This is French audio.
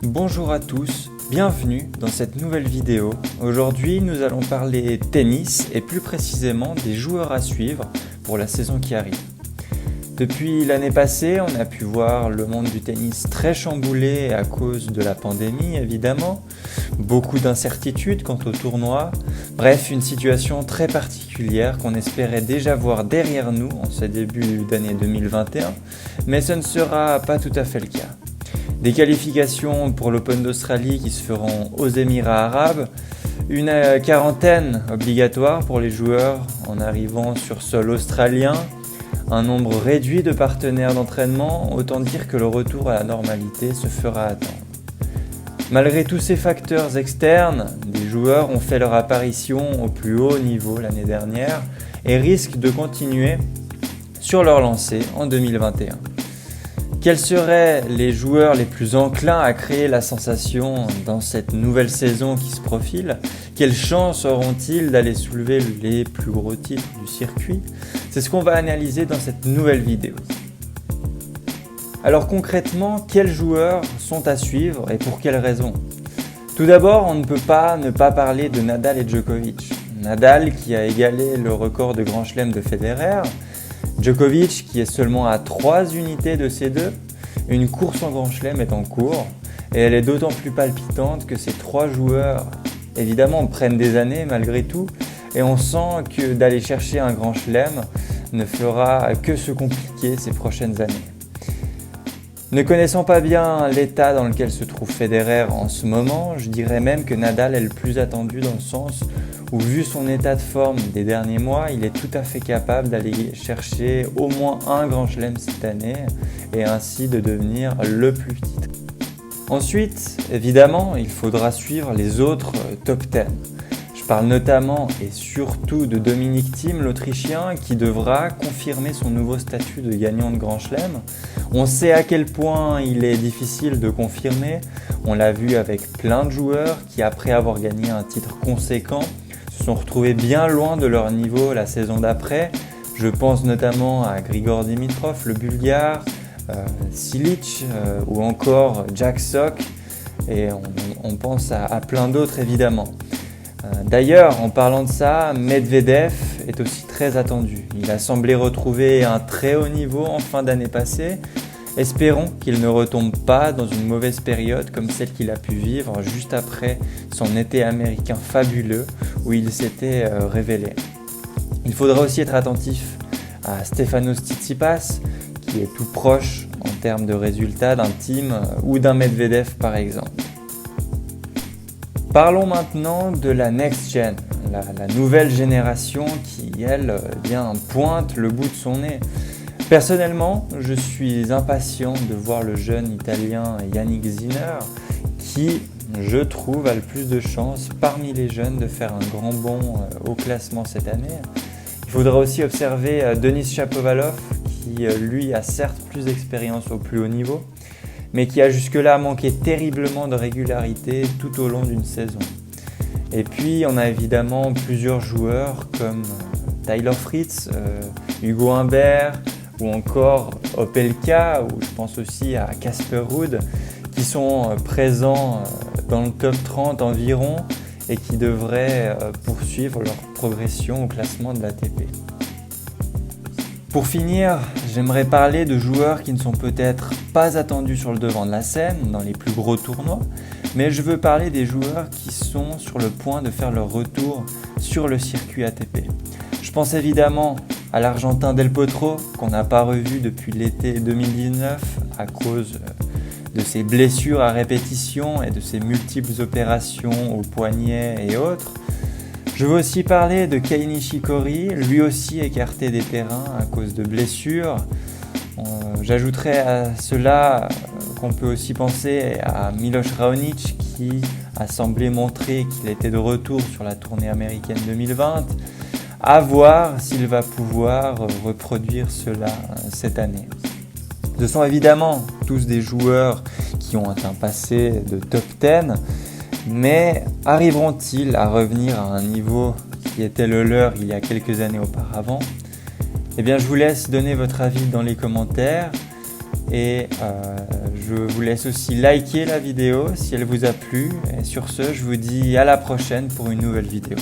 Bonjour à tous, bienvenue dans cette nouvelle vidéo. Aujourd'hui, nous allons parler tennis et plus précisément des joueurs à suivre pour la saison qui arrive. Depuis l'année passée, on a pu voir le monde du tennis très chamboulé à cause de la pandémie évidemment, beaucoup d'incertitudes quant au tournoi, bref une situation très particulière qu'on espérait déjà voir derrière nous en ce début d'année 2021, mais ce ne sera pas tout à fait le cas. Des qualifications pour l'Open d'Australie qui se feront aux Émirats arabes, une quarantaine obligatoire pour les joueurs en arrivant sur sol australien, un nombre réduit de partenaires d'entraînement, autant dire que le retour à la normalité se fera attendre. Malgré tous ces facteurs externes, des joueurs ont fait leur apparition au plus haut niveau l'année dernière et risquent de continuer sur leur lancée en 2021. Quels seraient les joueurs les plus enclins à créer la sensation dans cette nouvelle saison qui se profile? Quelles chances auront-ils d'aller soulever les plus gros titres du circuit? C'est ce qu'on va analyser dans cette nouvelle vidéo. Alors concrètement, quels joueurs sont à suivre et pour quelles raisons? Tout d'abord, on ne peut pas ne pas parler de Nadal et Djokovic. Nadal qui a égalé le record de Grand Chelem de Federer, Djokovic qui est seulement à 3 unités de ces deux. Une course en Grand Chelem est en cours et elle est d'autant plus palpitante que ces 3 joueurs évidemment prennent des années malgré tout et on sent que d'aller chercher un Grand Chelem ne fera que se compliquer ces prochaines années. Ne connaissant pas bien l'état dans lequel se trouve Federer en ce moment, je dirais même que Nadal est le plus attendu dans le sens où, vu son état de forme des derniers mois, il est tout à fait capable d'aller chercher au moins un Grand Chelem cette année et ainsi de devenir le plus titré. Ensuite, évidemment, il faudra suivre les autres top 10. Je parle notamment et surtout de Dominic Thiem, l'Autrichien, qui devra confirmer son nouveau statut de gagnant de Grand Chelem. On sait à quel point il est difficile de confirmer. On l'a vu avec plein de joueurs qui, après avoir gagné un titre conséquent, se sont retrouvés bien loin de leur niveau la saison d'après. Je pense notamment à Grigor Dimitrov, le Bulgare, Cilic ou encore Jack Sock. Et on pense à plein d'autres évidemment. D'ailleurs, en parlant de ça, Medvedev est aussi très attendu. Il a semblé retrouver un très haut niveau en fin d'année passée. Espérons qu'il ne retombe pas dans une mauvaise période comme celle qu'il a pu vivre juste après son été américain fabuleux où il s'était révélé. Il faudra aussi être attentif à Stefanos Tsitsipas qui est tout proche en termes de résultats d'un Thiem ou d'un Medvedev par exemple. Parlons maintenant de la Next Gen, la nouvelle génération qui, elle, pointe le bout de son nez. Personnellement, je suis impatient de voir le jeune Italien Yannick Sinner qui, je trouve, a le plus de chances parmi les jeunes de faire un grand bond au classement cette année. Il faudra aussi observer Denis Shapovalov qui, lui, a certes plus d'expérience au plus haut niveau, mais qui a jusque-là manqué terriblement de régularité tout au long d'une saison. Et puis on a évidemment plusieurs joueurs comme Tyler Fritz, Hugo Humbert ou encore Opelka, ou je pense aussi à Casper Ruud, qui sont présents dans le top 30 environ et qui devraient poursuivre leur progression au classement de l'ATP. Pour finir, j'aimerais parler de joueurs qui ne sont peut-être pas attendus sur le devant de la scène dans les plus gros tournois, mais je veux parler des joueurs qui sont sur le point de faire leur retour sur le circuit ATP. Je pense évidemment à l'Argentin Del Potro, qu'on n'a pas revu depuis l'été 2019 à cause de ses blessures à répétition et de ses multiples opérations au poignet et autres. Je veux aussi parler de Kei Nishikori, lui aussi écarté des terrains à cause de blessures. J'ajouterai à cela qu'on peut aussi penser à Miloš Raonic qui a semblé montrer qu'il était de retour sur la tournée américaine 2020. À voir s'il va pouvoir reproduire cela cette année. Ce sont évidemment tous des joueurs qui ont un passé de top 10, mais arriveront-ils à revenir à un niveau qui était le leur il y a quelques années auparavant? Eh bien, je vous laisse donner votre avis dans les commentaires et je Je vous laisse aussi liker la vidéo si elle vous a plu. Et sur ce, je vous dis à la prochaine pour une nouvelle vidéo.